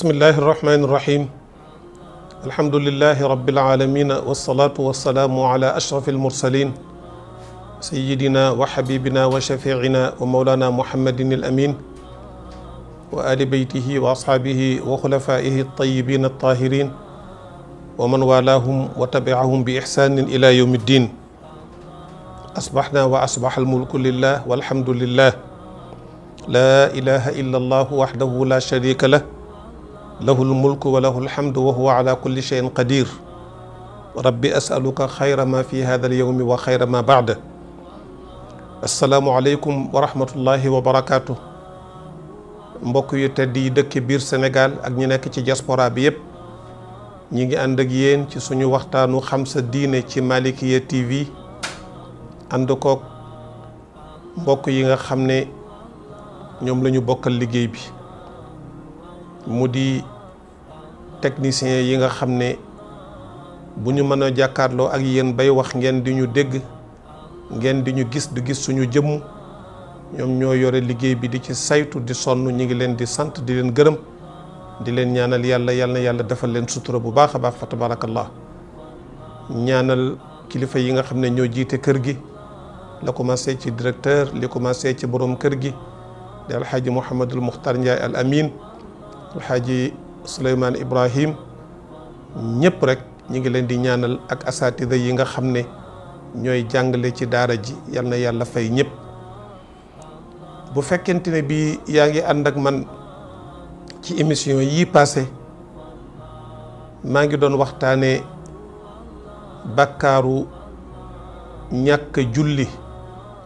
بسم الله الرحمن الرحيم الحمد لله رب العالمين والصلاة والسلام على أشرف المرسلين سيدنا وحبيبنا وشفيعنا ومولانا محمد الأمين وآل بيته وأصحابه وخلفائه الطيبين الطاهرين ومن والاهم وتبعهم بإحسان إلى يوم الدين. أصبحنا وأصبح الملك لله والحمد لله لا إله إلا الله وحده لا شريك له له الملك وله الحمد وهو على كل شيء قدير. ربي أسألك خير ما في هذا اليوم وخير ما بعده. السلام عليكم ورحمة الله وبركاته. mbokk yu tedd yi dëkk biir Sénégal ak ñi nekk ci diaspora bi yépp ñi ngi ànd ak yéen ci suñu waxtaanu xam sa diine ci Malikiya TV ànd koog mbokk yi nga xam ne ñoom la ñu bokkal liggéey bi mu di technicien yi nga xam ne bu ñu mën a jàkkaarloo ak yéen bay wax ngeen di ñu dégg ngeen di ñu gis di gis suñu jëmm ñoom ñoo yore liggéey bi di ci saytu di sonn ñi ngi leen di sant di leen gërëm di leen ñaanal yàlla yal na yàlla defal leen sutura bu baax a baax fa tabarakallah. ñaanal kilifa yi nga xam ne ñoo jiite kër gi la commencé ci directeur li commencé ci borom kër gi di alxaaji Mouhamadul Makhtar Ndiaye al Amin alxaaji Souleymane Ibrahim ñëpp rek ñi ngi leen di ñaanal ak asatida yi nga xam ne ñooy jàngale ci daara ji yal na yàlla fay ñëpp. bu fekkente ne bii yaa ngi ànd ak man ci émission yii passé maa ngi doon waxtaane bàkkaaru ñàkk julli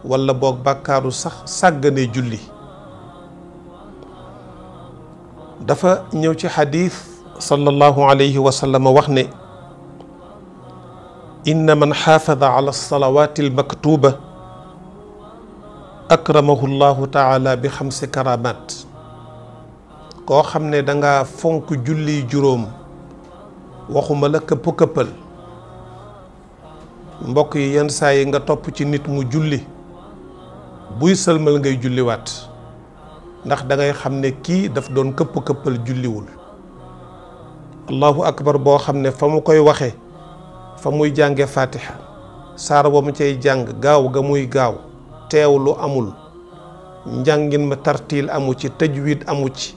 walla boog bàkkaaru sax sàggane julli. dafa ñëw ci xadiis sallallahu alayhi wa sallam wax ne inna man xaafada ala salawaati almaktuba akramahu llahu taala bi xamsi karamat. koo xam ne danga fonk julli juróom waxuma la këpp-këppal mbokk yi yenn saa yi nga topp ci nit mu julli buy sëlmal ngay julliwaat ndax dangay xam ne kii daf doon këpp-këppal julliwul. allahu akbar boo xam ne fa mu koy waxe fa muy jànge fatiha saar wa mu cay jàng gaaw ga muy gaaw teewlu amul njàngin ma tartiil amu ci tajwid amu ci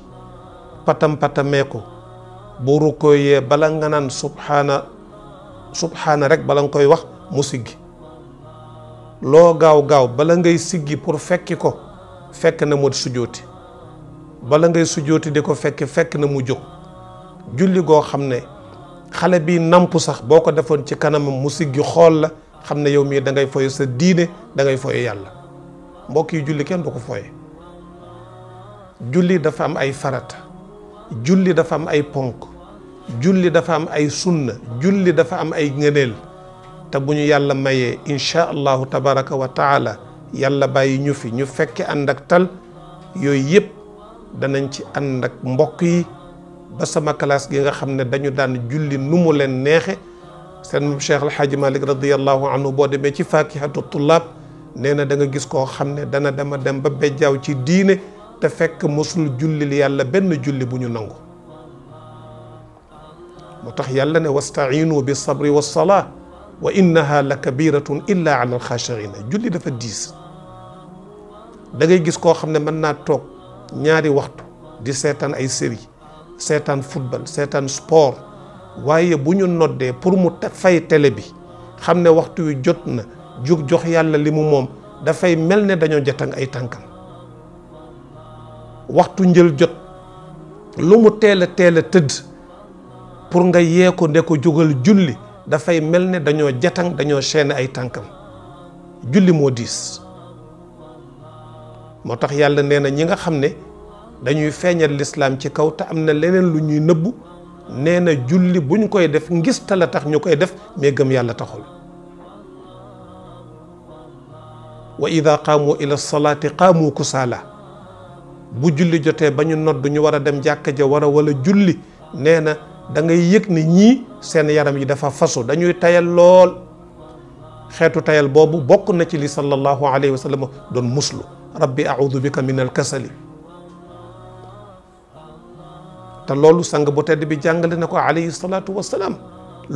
patam-patamee ko bu rukkooyee bala nga naan subhaana rek bala nga koy wax mu siggi loo gaaw-gaaw bala ngay siggi pour fekki ko fekk na mu sujooti bala ngay sujooti di ko fekk na mu jóg. julli goo xam ne xale bi namp sax boo ko defoon ci kanamam mu siggi xool la xam ne yow mii da ngay foye sa diine da ngay foye yàlla. mbokk yi julli kenn du ko foye. julli dafa am ay farata julli dafa am ay ponk julli dafa am ay sunna julli dafa am ay ngëneel te bu ñu yàlla mayee insha allahu tabaraka wa taala yàlla bàyyi ñu fi ñu fekke ànd ak tal yooyu yëpp danañ ci ànd ak mbokk yi ba sama classe gi nga xam ne dañu daan julli nu mu leen neexe seen Cheikh El Hadj Malick radiyallahu anhu boo demee ci fakihatu tullaab nee na da nga gis koo xam ne dana dem ba bejjaaw ci diine te fekk mosul jullil yàlla benn julli bu ñu nangu. moo tax yàlla ne wastainu bi sabri wa salaa wa innaha la kabiratun illa ala alxaashiina. julli dafa diis. da ngay gis koo xam ne mën naa toog ñaari waxtu di seetaan ay série seetaan football seetaan sport waaye bu ñu noddee pour mu fay télé bi xam ne waxtu wi jot na jóg jox yàlla li mu moom dafay mel ne dañoo jatang ay tànkam. waxtu njël jot lu mu teel a tëdd pour nga yee ko ne ko jógal julli dafay mel ne dañoo jatang dañoo chaîne ay tànkam. julli moo diis. moo tax yàlla nee na ñi nga xam ne dañuy feeñal lislaam ci kaw te am na leneen lu ñuy nëbbu nee na julli buñ koy def ngis ta la tax ñu koy def mais gëm yàlla taxul. wa ida qaamu ila salaati qaamu kusaala. bu julli jotee ba ñu nodd ñu war a dem jàkka ja wala julli nee na da ngay yëg ne ñii seen yaram yi dafa fasu dañuy tayal lool. xeetu tayal boobu bokk na ci li sallallahu alayhi wa sallam doon muslu rabbi a'udhu bika min al kasali te loolu sang bu tedd bi jàngale na ko alayhi salaatu wassalaam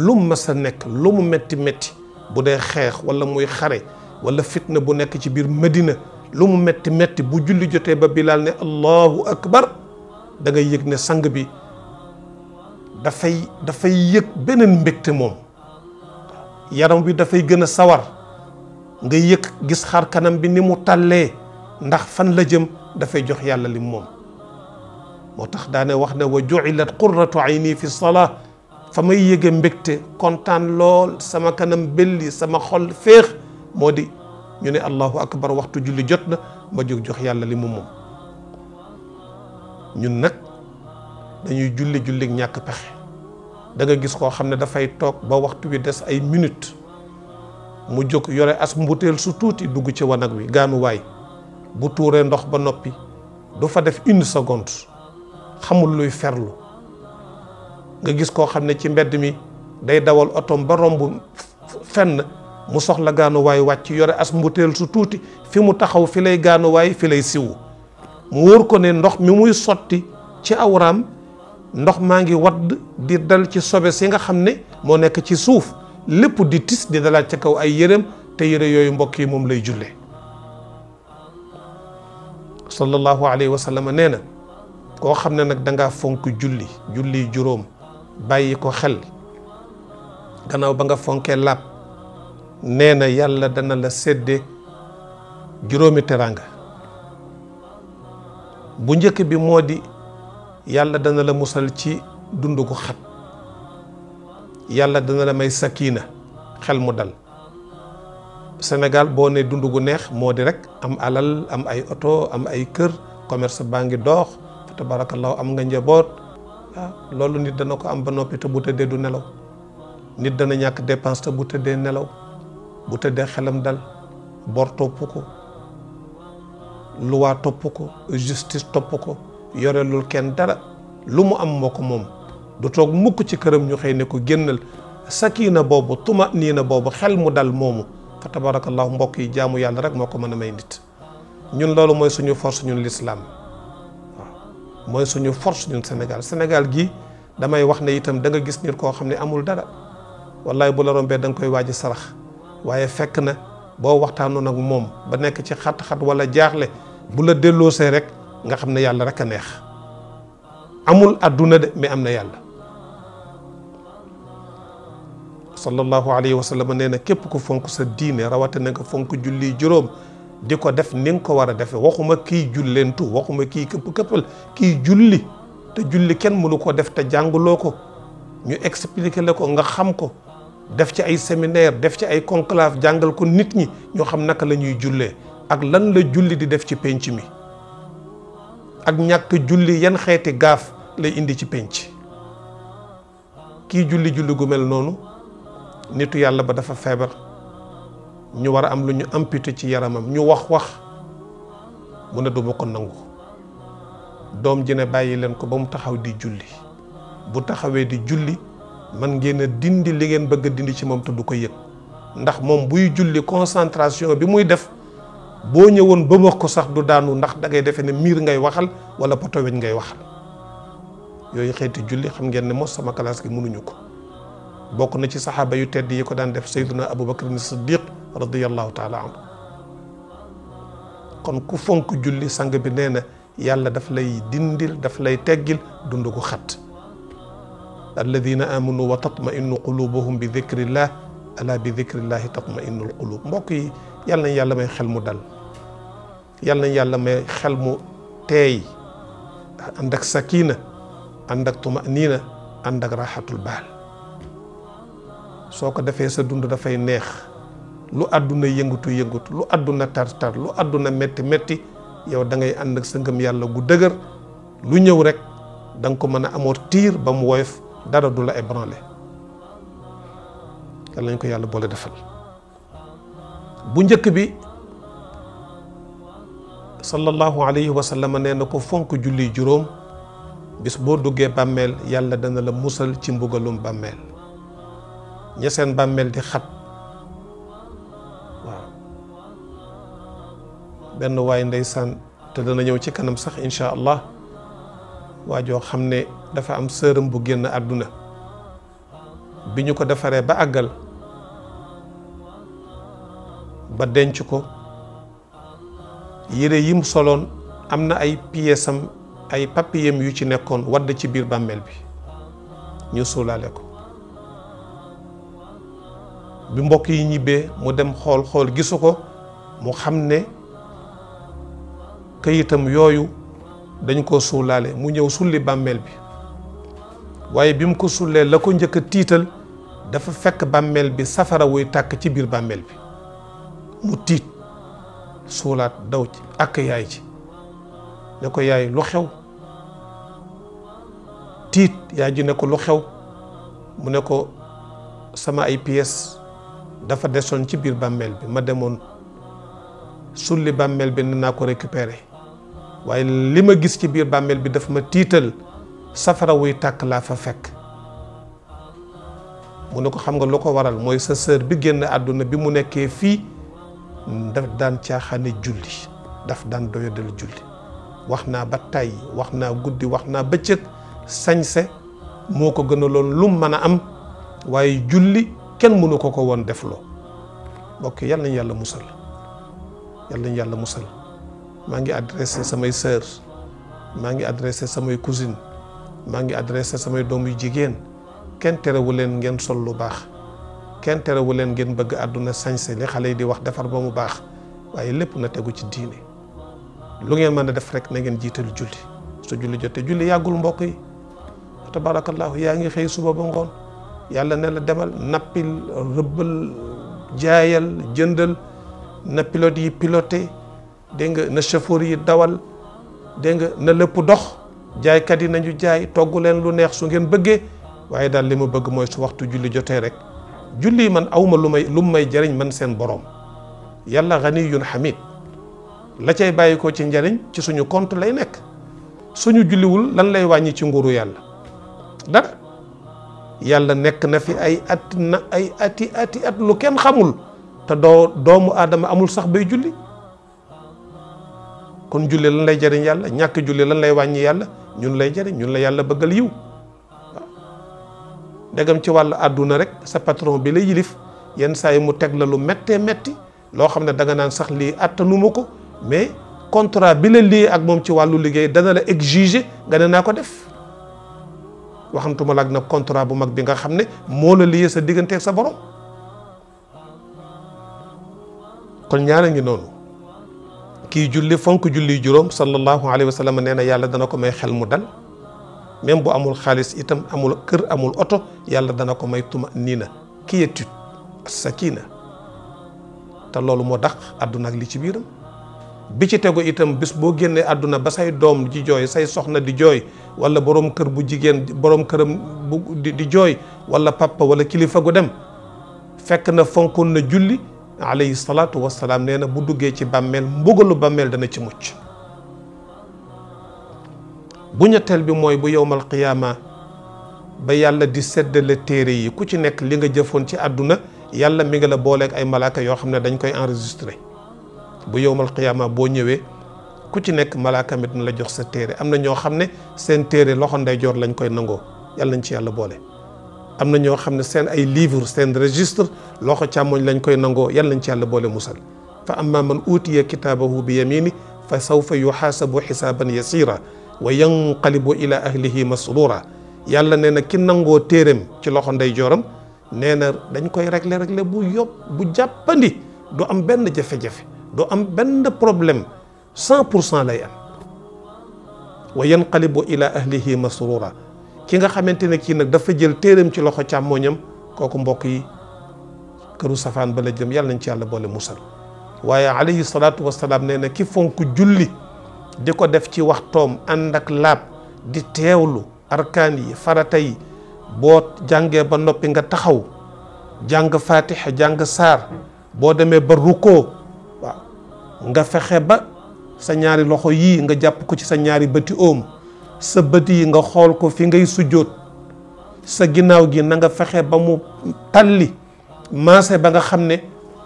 lu mu mës a nekk lu mu metti metti bu dee xeex wala muy xare wala fitna bu nekk ci biir Medina lu mu metti metti bu julli jotee ba Bilaal ne allahu akbar da ngay yëg ne sang bi dafay yëg beneen mbégte moom yaram bi dafay gën a sawar nga yëg gis xar kanam bi ni mu tàllee ndax fan la jëm dafay jox yàlla lim moom moo tax daane wax ne wa ju'ilat qurratu ayni fi salaa fa may yëge mbégte kontaan lool sama kanam belli sama xol féex moo di ñu ne allahu akbar waxtu julli jot na ma jóg jox yàlla li mu moom ñun nag dañuy julli ñàkk pexe da nga gis koo xam ne dafay toog ba waxtu wi des ay minutes mu jóg yore as mbuteel su tuuti dugg ci wanag wi gaanuwaay bu tuuree ndox ba noppi du fa def une seconde xamul luy ferlu nga gis koo xam ne ci mbedd mi day dawal otom ba romb fenn mu soxla gaanuwaay wàcc yore as mbuteel su tuuti fi mu taxaw fi lay gaanuwaay fi lay siwu mu wóor ko ne ndox mi muy sotti ci awraam ndox maa ngi wadd di dal ci sobe si nga xam ne moo nekk ci suuf lépp di tis di dalaat ca kaw ay yéreem te yére yooyu mbokk yi moom lay jullee sallallahu alayhi wa sallam nee na koo xam ne nag dangaa fonk julli juróom bàyyi ko xel gannaaw ba nga fonkee laab nee na yàlla dana la séddee juróomi teraanga bu njëkk bi moo di yàlla dana la musal ci dund gu xat yàlla dana la may sakina xel mu dal Sénégal boo ne dund gu neex moo di rek am alal am ay oto am ay kër commerce baa ngi dox fa tabarakallahu am nga njaboot loolu nit dana ko am ba noppi te bu tëddee du nelaw nit dana ñàkk dépense te bu tëddee nelaw bu tëddee xelam dal bor topp ko loi topp ko justice topp ko yorelul kenn dara lu mu am moo ko moom du toog mukk ci këram ñu xëy ne ko génnal sakina boobu tuma nii na boobu xel mu dal moomu fa tabarakallahu mbokk yi jaamu yàlla rek moo ko mën a may nit ñun loolu mooy suñu force ñun l'islam waaw mooy suñu force ñun Sénégal gii damay wax ne itam da nga gis nit koo xam ne amul dara wallahi bu la rombee da nga koy waaji sarax waaye fekk na boo waxtaanoon ak moom ba nekk ci xat-xat wala jaaxle bu la delloosee rek nga xam ne yàlla rek a neex amul adduna de mais am na yàlla sallallahu alayhi wa sallam nee na képp ku fonk sa diine rawatina nga fonk julli juróom di ko def ni nga ko war a defee waxuma kii julleentu waxuma kii këppal kii julli te julli kenn mënu ko def te jànguloo ko ñu expliquer la ko nga xam ko def ci ay séminaire def ci ay conclave jàngal ko nit ñi ñoo xam naka la ñuy jullee ak lan la julli di def ci penc mi ak ñàkk julli yan xeeti gaaf lay indi ci penc kii julli gu mel noonu nitu yàlla ba dafa feebar ñu war a am lu ñu amputé ci yaramam ñu wax mu ne duma ko nangu doom ji ne bàyyi leen ko ba mu taxaw di julli bu taxawee di julli man ngeen a dindi li ngeen bëgg a dindi ci moom te du ko yëg ndax moom buy julli concentration bi muy def boo ñëwoon ba wax ko sax du daanu ndax da ngay defee ne miir ngay waxal wala poto weñ ngay waxal yooyu xeeti julli xam ngeen ne mos sama classe gi mënuñu ko bokk na ci saxaaba yu tedd yi ko daan def sayyiduna Abu Bakr as-Siddiq radiyallahu taala anhu kon ku fonk julli sang bi nee na yàlla daf lay dindil daf lay teggil dund gu xat alladina amanu wa tatma'innu qulubuhum bi dhikrillah ala bi dhikrillahi tatma'innu alqulub mbokk yi yàlla nañ yàlla may xel mu dal yàlla nañ yàlla may xel mu teey ànd ak sakina ànd ak tuma'nina ànd ak raxatul baal soo ko defee sa dund dafay neex lu àdduna yëngatu lu àdduna tar lu àdduna metti yow da ngay ànd ak sa ngëm yàlla gu dëgër lu ñëw rek da nga ko mën a amortir ba mu woyof dara du la ébranlé yàlla nañ ko yàlla boole defal bu njëkk bi sallallahu alayhi wa sallam nee na ko fonk julli juróom bis boo duggee bàmmeel yàlla dana la musal ci mbugalum bàmmeel ña seen bàmmeel di xat waaw benn waay ndeysaan te dana ñëw ci kanam sax incha allah waa joo xam ne dafa am sëram bu génn àdduna bi ñu ko defaree ba àggal ba denc ko yére yim soloon am na ay pièces ay papiyem yu ci nekkoon wadd ci biir bàmmeel bi ñu suulaale ko bi mbokk yi ñibbee mu dem xool gisu ko mu xam ne këyitam yooyu dañ ko suulaale mu ñëw sulli bàmmeel bi waaye bi mu ko sullee la ko njëkk a tiital dafa fekk bàmmeel bi safara wuy tàkk ci biir bàmmeel bi mu tiit suulaat daw ci ak yaay ci ne ko yaay lu xew tiit yaay ji ne ko lu xew mu ne ko sama ay pièces dafa desoon ci biir bàmmeel bi ma demoon sulli bàmmeel bi ne naa ko récupérer waaye li ma gis ci biir bàmmeel bi dafa ma tiital safara wuy tàkk laa fa fekk mu ne ko xam nga lu ko waral mooy sa sœur bi génn àdduna bi mu nekkee fii daf daan caaxaane julli daf daan doyadal julli wax naa ba tàyyi wax naa guddi wax naa bëccëg sañse moo ko gënaloon lu mën a am waaye julli kenn mënu ko ko woon defloo mbokk yal nañu yàlla musal yal nañu yàlla musal maa ngi adressé samay sœur maa ngi adressé samay cousine maa ngi adressé samay doom yu jigéen kenn terewu leen ngeen sol lu baax kenn terewu leen ngeen bëgg àdduna sañse li xale yi di wax defar ba mu baax waaye lépp na tegu ci diine lu ngeen mën a def rek na ngeen jiital julli su julli jotee julli yàggul mbokk yi tabarakallahu yaa ngi xëy suba ba ngoon yàlla ne la demal nappil rëbbal jaayal jëndal na pilote yi piloté dégg nga na chauffeur yi dawal dégg nga na lépp dox jaaykat yi nañu jaay togg leen lu neex su ngeen bëggee waaye daal li ma bëgg mooy su waxtu julli jotee rek julli man awma lu may jëriñ man seen borom yàlla ganiyun hamid la cay bàyyi ko ci njëriñ ci suñu compte lay nekk suñu julliwul lan lay wàññi ci nguuru yàlla dara yàlla nekk na fi ay ati at lu kenn xamul te doomu aadama amul sax bay julli kon julli lan lay jëriñ yàlla ñàkk julli lan lay wàññi yàlla ñun lay jëriñ ñun la yàlla bëggal yiw waaw ndegam ci wàllu àdduna rek sa patron bi la yilif yenn saa yi mu teg la lu méttee métti loo xam ne da nga naan sax lii attanuma ko mais contrat bi la lii ak moom ci wàllu liggéey dana la exiger nga ne naa ko def waxantuma la ak nag contrat bu mag bi nga xam ne moo la liyee sa diggante ak sa borom kon ñaara ngi noonu kii julli fonk julli juróom sallallahu alayhi wa sallam nee na yàlla dana ko may xel mu dal même bu amul xaalis itam amul kër amul oto yàlla dana ko may tuma nii na quiétude sakina te loolu moo dàq àdduna ak li ci biiram bi ci tegu itam bis boo génnee àdduna ba say doom di jooy say soxna di jooy wala borom kër bu jigéen borom këram bu di jooy wala papa wala kilifa gu dem fekk na fonkoon na julli alayhi salaatu wasalaam nee na bu duggee ci bàmmeel mbugalu bàmmeel dana ci mucc bu ñetteel bi mooy bu yowmal qiyaama ba yàlla di seddale téere yi ku ci nekk li nga jëfoon ci àdduna yàlla mi ngi la booleeg ay malaaka yoo xam ne dañ koy enregistré bu yowmal qiyaama boo ñëwee ku ci nekk malaaka mi dina la jox sa téere am na ñoo xam ne seen téere loxo ndeyjoor lañ koy nangoo yàlla nañ ci yàlla boole am na ñoo xam ne seen ay livre seen registre loxo càmmoñ lañ koy nangoo yàlla nañ ci yàlla boole musal fa amma man utiya kitaabahu bi yamini fa sawfa yuxaasabu xisaaban yasira wa yanqalibu ila ahlihi masrura yàlla nee na ki nangoo téereem ci loxo ndeyjooram nee na dañ koy régler bu bu jàppandi du am benn jafe-jafe du am benn problème 100% lay am wa yanqalibu ila ahlihi masrura ki nga xamante ne kii nag dafa jël téereem ci loxo càmmooñam kooku mbokk yi këru safaan ba la jëm yàlla nañ ci yàlla boole musal waaye alayhi salaatu wasalaam nee na ki fonk julli di ko def ci waxtoom ànd ak laab di teewlu arkaan yi farata yi boo jàngee ba noppi nga taxaw jàng fatiha jàng saar boo demee ba rukkoo waaw nga fexe ba sa ñaari loxo yii nga jàpp ko ci sa ñaari bëti oom sa bët yi nga xool ko fi ngay sujjóot sa ginnaaw gi na nga fexe ba mu talli maase ba nga xam ne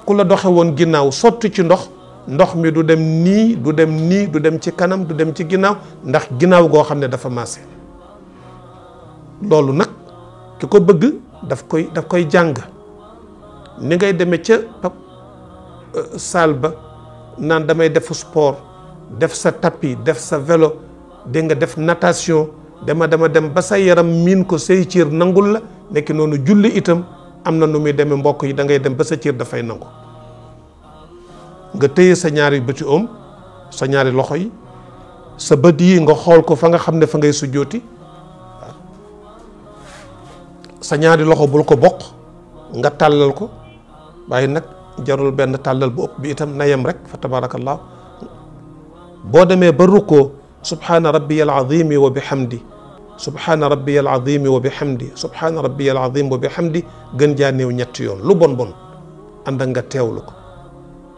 ku la doxe woon ginnaaw sotti ci ndox mi du dem nii du dem nii du dem ci kanam du dem ci ginnaaw ndax ginnaaw goo xam ne dafa maase loolu nag ki ko bëgg daf koy jàng ni ngay demee ca salle ba naan damay def sport def sa tapis def sa vélo dégg nga def natation dama dem ba sa yaram miin ko say cër nangul la nekk noonu julli itam am na nu muy demee mbokk yi da ngay dem ba sa cër dafay nangu nga téye sa ñaari bëti oom sa ñaari loxo yi sa bët yi nga xool ko fa nga xam ne fa ngay sujjooti sa ñaari loxo bul ko bokk nga tàllal ko waaye nag jarul benn tàllal bu ëpp bi itam na yem rek fa tabarakallah boo demee ba rukkoo subhaana rabbiyal azimi wa bihamdi subhaana rabbiyal azimi wa bihamdi subhaana rabbiyal azim wa bihamdi gën jaa néew ñetti yoon lu bon bon ànd ak nga teewlu ko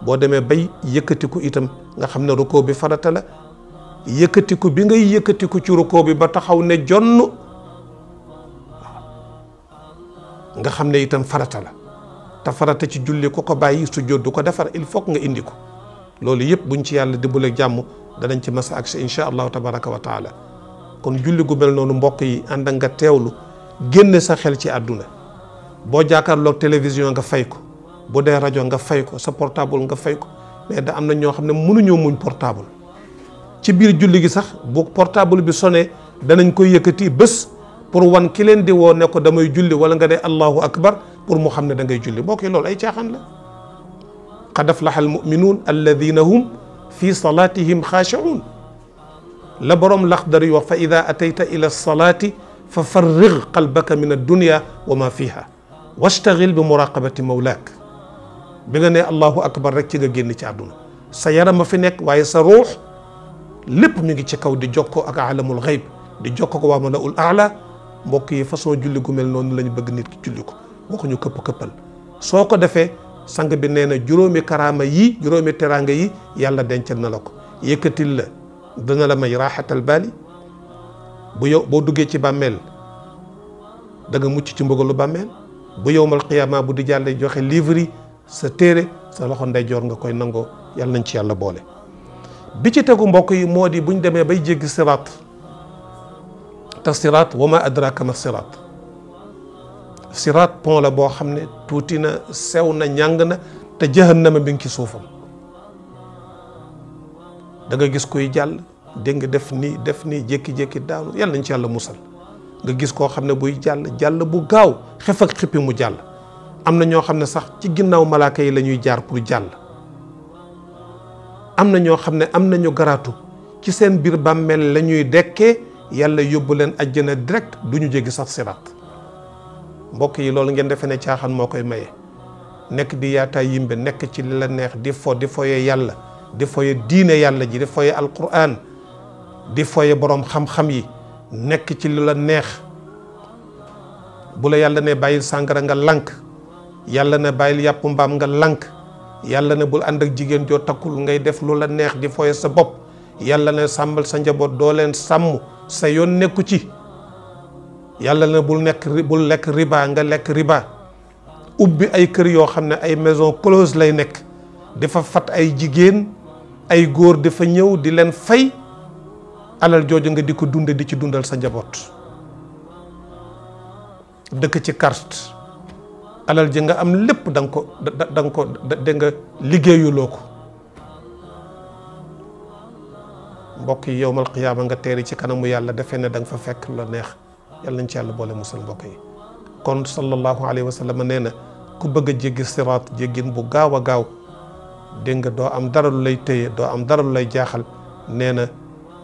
boo demee bay yëkkatiku itam nga xam ne rukkoo bi farata la yëkkatiku bi ngay yëkkatiku ci rukkoo bi ba taxaw ne jonn nga xam ne itam farata la te farata ci julli ko bàyyi sujjóot du ko defar il faut nga indi ko loolu yëpp buñ ci yàlla dimbalee jàmm danañ ci masa agsi insha allahu tabaraka wa taala kon julli gu mel noonu mbokk yi ànd ak nga teewlu génne sa xel ci àdduna boo jàkkaarloog télévision nga fay ko bu dee rajo nga fay ko sa portable nga fay ko mais da am na ñoo xam ne mënuñoo muñ portable ci biir julli gi sax bu portable bi sonné danañ koy yëkkati bés pour wan ki leen di woo ne ko damay julli wala nga ne allahu akbar pour mu xam ne da ngay julli mbokk yi loolu ay caaxaan la qad aflaha almuminuun alladina hum fi salatihim xaashi'uun la borom Laxdari yi wax fa ida atayta ila salaati fa farrig qalbaka min addunia wa ma fiha wastaghil bi muraqabati mawlaak bi nga ne allahu akbar rek ci nga génn ci àdduna sa yaram a fi nekk waaye sa ruux lépp mi ngi ci kaw di jokkoo ak alamul xayb di jokkoo ko waa malaul aala mbokk yi façon julli gu mel noonu la ñu bëgg nit ki julli ko waxuñu këpp-këppal soo ko defee sang bi nee na juróomi karaama yi juróomi teraanga yi yàlla dencal na la ko yëkkatil la dana la may raaxatal baali bu yow boo duggee ci bàmmeel da nga mucc ci mbugalu bàmmeel bu yowmal qiyaama bu di jàlle joxe livre yi sa téere sa loxo ndeyjoor nga koy nangoo yàlla nañ ci yàlla boole bi ci tegu mbokk yi moo di buñ demee bay jéggi siraat te siraat wa ma adraka ma siraat pont la boo xam ne tuuti na sew na ñàng na te jahannama bi ngi ci suufam da nga gis kuy jàll dégg nga def nii jékki-jékki daanu yàlla nañ ci yàlla musal nga gis koo xam ne buy jàll bu gaaw xef ak xippi mu jàll am na ñoo xam ne sax ci ginnaaw malaaka yi la ñuy jaar pour jàll am na ñoo xam ne am nañu garaatu ci seen biir bàmmeel la ñuy dekkee yàlla yóbbu leen àjjana direct du ñu jéggi sax siraat mbokk yi loolu ngeen defe ne caaxaan moo koy maye nekk di yaataa yimbe nekk ci li la neex di foye yàlla di foye diine yàlla ji di foye alquran di foye boroom xam-xam yi nekk ci li la neex bu la yàlla ne bàyyil sàngara nga lànk yàlla ne bàyyil yàpp mbaam nga lànk yàlla ne bul ànd ak jigéen joo takkul ngay def lu la neex di foye sa bopp yàlla ne sàmmal sa njaboot doo leen sàmm sa yoon nekku ci yàlla ne bul lekk riba nga lekk riba ubbi ay kër yoo xam ne ay maison close lay nekk dafa fat ay jigéen ay góor dafa ñëw di leen fay alal jooju nga di ko dunde di ci dundal sa njaboot dëkk ci carte alal ji nga am lépp da nga liggéeyuloo ko mbokk yi yowmal qiyaama nga teeri ci kanamu yàlla defee ne da nga fa fekk la neex yàlla nañ ci yàlla boole musal mbokk yi kon sallallahu alayhi wa sallam nee na ku bëgg a jéggi siraat jéggin bu gaaw a gaaw dégg nga doo am dara lu lay téye doo am dara lu lay jaaxal nee na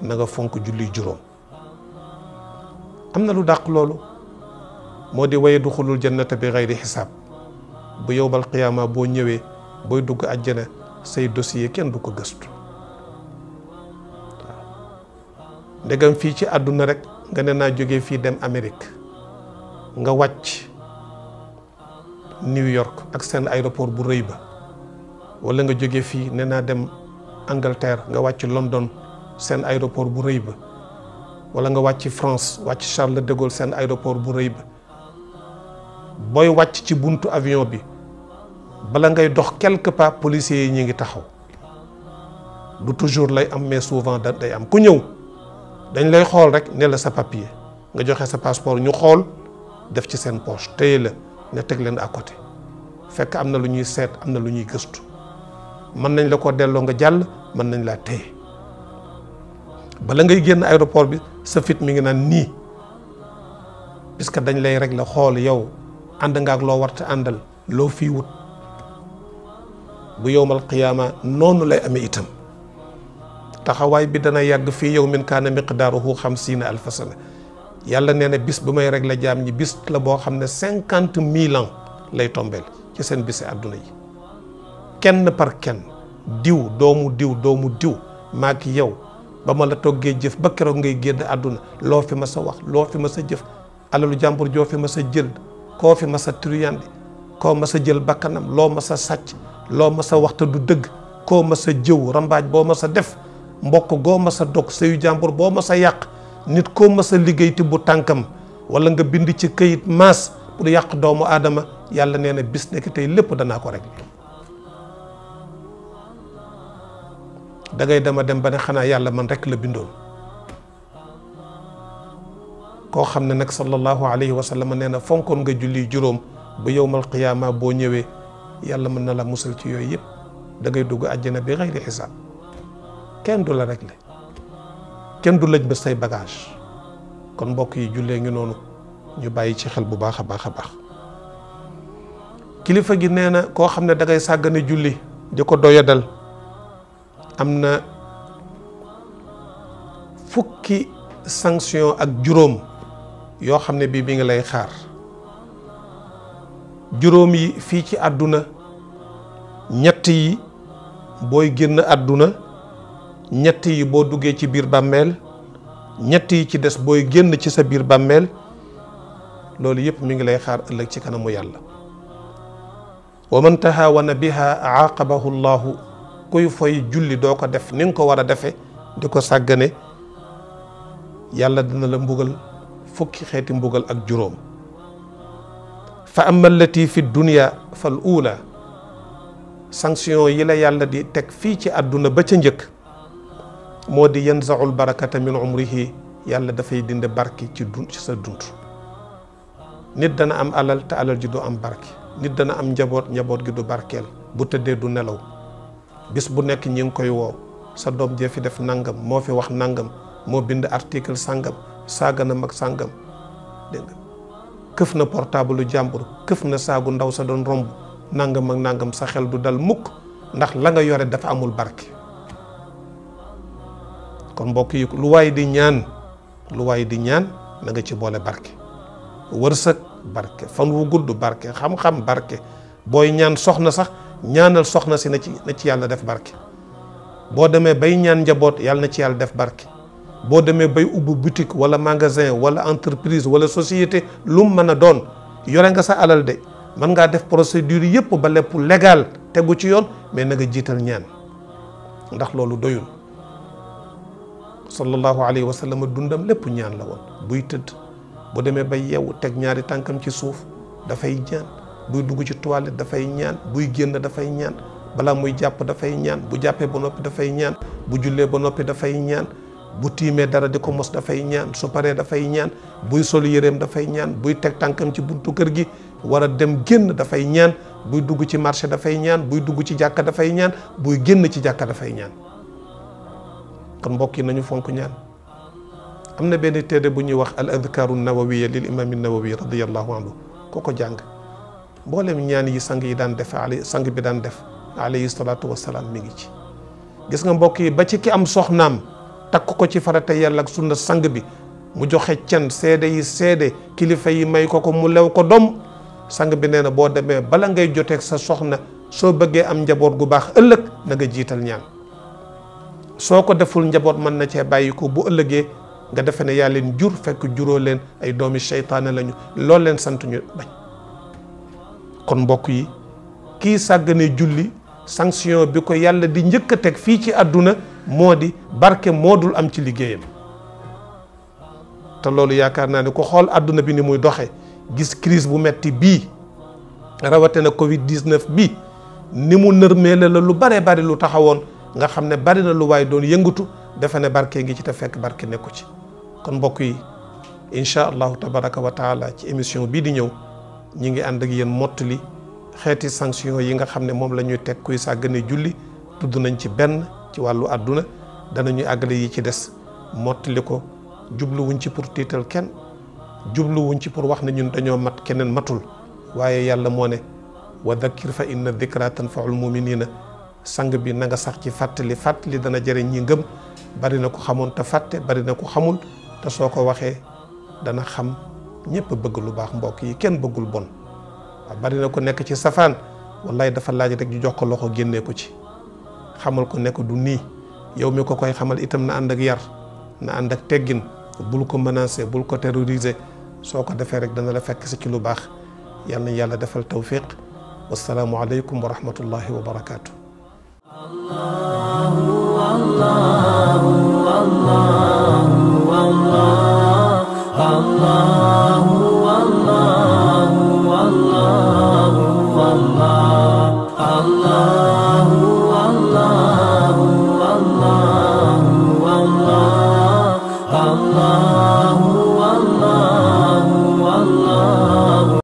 na nga fonk julli juróom am na lu dàq loolu moo di waye duxulul jannata bi xayri xisaab bu yowmal qiyaama boo ñëwee booy dugg àjjana say dossier kenn du ko gëstu ndegam fii ci àdduna rek nga ne naa jógee fii dem Amérique nga wàcc New York ak seen aéroport bu rëy ba wala nga jógee fii ne naa dem Angleterre nga wàcc London seen aéroport bu rëy ba wala nga wàcc France wàcc Charles de Gaulle seen aéroport bu rëy ba booy wàcc ci buntu avion bi bala ngay dox quelque pas policiers yi ñu ngi taxaw du toujours lay am mais souvent day am ku ñëw dañ lay xool rek ne la sa papier nga joxe sa passeport ñu xool def ci seen poche téye la nga teg leen à côté fekk am na lu ñuy seet am na lu ñuy gëstu mën nañ la ko delloo nga jàll mën nañ laa téye bala ngay génn aéroport bi sa fit mi ngi naan nii puisque dañ lay rek la xool yow ànd nga ak loo warta àndal loo fii wut bu yowmal qiyaama noonu lay amee itam taxawaay bi dana yàgg fii yawmin kaana miqdaaruhu 50,000 sana yàlla nee na bis bu may rek la jaam ñi bis la boo xam ne 50,000 ans lay tombeel ci seen bisi àdduna yi kenn par kenn diw doomu diw maak yow ba ma la toggee jëf ba keroog ngay génn àdduna loo fi ma sa wax loo fi ma sa jëf alalu jàmbur joo fi ma sa jël koo fi ma sa truyandi koo ma sa jël bakkanam loo ma sa sàcc loo ma sa waxta du dëgg koo ma sa jëw rambaaj boo ma sa def mbokk goo ma sa dog sëyu jàmbur boo ma sa yàq nit koo ma sa liggéey ti bu tànkam wala nga bind ci këyit maas pour yàq doomu aadama yàlla nee na bis nekk tey lépp danaa ko rek da ngay dema dem ba ne xanaa yàlla man rek la bindoon koo xam ne nag sallallahu alayhi wa sallam nee na fonkoon nga julli juróom ba yowmal qiyaama boo ñëwee yàlla mën na la musal ci yooyu yëpp da ngay dugg àjjana bi xayri xisaab kenn du la réglé kenn du lëj ba say bagage kon mbokk yi jullee ngi noonu ñu bàyyi ci xel bu baax a baax a baax kilifa gi nee na koo xam ne da ngay sàggane julli di ko doyadal am na fukki sanction ak juróom yoo xam ne bii bi nga lay xaar juróom yi fii ci àdduna ñett yi booy génn àdduna ñett yi boo duggee ci biir bàmmeel ñett yi ci des booy génn ci sa biir bàmmeel loolu yëpp mi ngi lay xaar ëllëg ci kanamu yàlla wa man tahawana biha aaqabahu llahu kuy foy julli doo ko def ni nga ko war a defe di ko sàggane yàlla dina la mbugal fukki xeeti mbugal ak juróom fa amma allati fi dunya fal ula sanction yi la yàlla di teg fii ci àdduna ba ca njëkk moo di yanzaul barakata min umrihi yàlla dafay dinde barki ci sa dund nit dana am alal te alal ji du am barke nit dana am njaboot gi du barkeel bu tëddee du nelaw bis bu nekk ñi ngi koy woo sa doom jee fi def nangam moo fi wax nangam moo bind article sangam saaga na mag sangam dégg nga këf na portable lu jàmbur këf na saagu ndaw sa doon romb nangam ak nangam sa xel du dal mukk ndax la nga yore dafa amul barke kon mbokk yi lu waay di ñaan na nga ci boole barke wërsëg barke fan wu gudd barke xam-xam barke booy ñaan soxna sax ñaanal soxna si na ci yàlla def barke boo demee bay ñaan njaboot yàlla na ci yàlla def barke boo demee bay ubbi boutique wala magasin wala entreprise wala société lu mu mën a doon yore nga sa alal de mën ngaa def procédure yëpp ba lépp légal tegu ci yoon mais na nga jiital ñaan ndax loolu doyul sallallahu alayhi wa sallam dundam lépp ñaan la woon buy tëdd bu demee bay yeewu teg ñaari tànkam ci suuf dafay ñaan buy dugg ci toilette dafay ñaan buy génn dafay ñaan balaa muy jàpp dafay ñaan bu jàppee ba noppi dafay ñaan bu jullee ba noppi dafay ñaan bu tiimee dara di ko mos dafay ñaan su paree dafay ñaan buy sol yéreem dafay ñaan buy teg tànkam ci buntu kër gi war a dem génn dafay ñaan buy dugg ci marché dafay ñaan buy dugg ci jàkka dafay ñaan buy génn ci jàkka dafay ñaan kon mbokk yi nañu fonk ñaan am na benn téere bu ñuy wax al adkaaru nawawiya lil imaam nawawi radiyallahu anhu ko jàng mboolem ñaan yi sang yi daan def sang bi daan def alayhi salaatu wasalaam mi ngi ci gis nga mbokk yi ba ci ki am soxnaam takk ko ci farata yàlla ak sunna sang bi mu joxe can seede yi seede kilifa yi may ko mu lew ko dom sang bi nee na boo demee bala ngay joteeg sa soxna soo bëggee am njaboot gu baax ëllëg na nga jiital ñaan soo ko deful njaboot mën na cee bàyyi ko bu ëllëgee nga defe ne yaa leen jur fekk juróo leen ay doomi seytaane lañu loolu leen sant ñu bañ kon mbokk yi kii sàggane julli sanction bi ko yàlla di njëkk a teg fii ci àdduna moo di barke moo dul am ci liggéeyam te loolu yaakaar naa ne ko xool àdduna bi ni muy doxe gis crise bu metti bii rawatina Covid 19 bii ni mu nërmeele la lu bare bari lu taxawoon nga xam ne bari na lu waay doon yëngatu defe ne barke ngi ci te fekk barke nekku ci kon mbokk yi incha allahu tabaraka wa taala ci émission bii di ñëw ñi ngi ànd ak yéen mottali xeeti sanction yi nga xam ne moom la ñuy teg kuy sàggane julli. tudd nañ ci benn ci wàllu àdduna danañuy àggale yi ci des mottali ko jubluwuñ ci pour tiital kenn jubluwuñ ci pour wax ne ñun dañoo mat keneen matul waaye yàlla moo ne wa dhakkir fa inna dhikra tanfaul muminina sang bi na nga sax ci fàttali fàttali dana jëriñ ñi ngëm bari na ko xamoon te fàtte bari na ko xamul te soo ko waxee dana xam ñëpp bëgg lu baax mbokk yi kenn bëggul bon waaw bari na ko nekk ci safaan wallahi dafa laaj rek ñu jox ko loxo génnee ko ci xamal ko nekk du nii yow mi ko koy xamal itam na ànd ak yar na ànd ak teggin bul ko menacer bul ko terroriser soo ko defee rek dana la fekk si ci lu baax yal na yàlla defal tawfiq wassalaamu aleykum wa rahmatullahi wa barakaatu.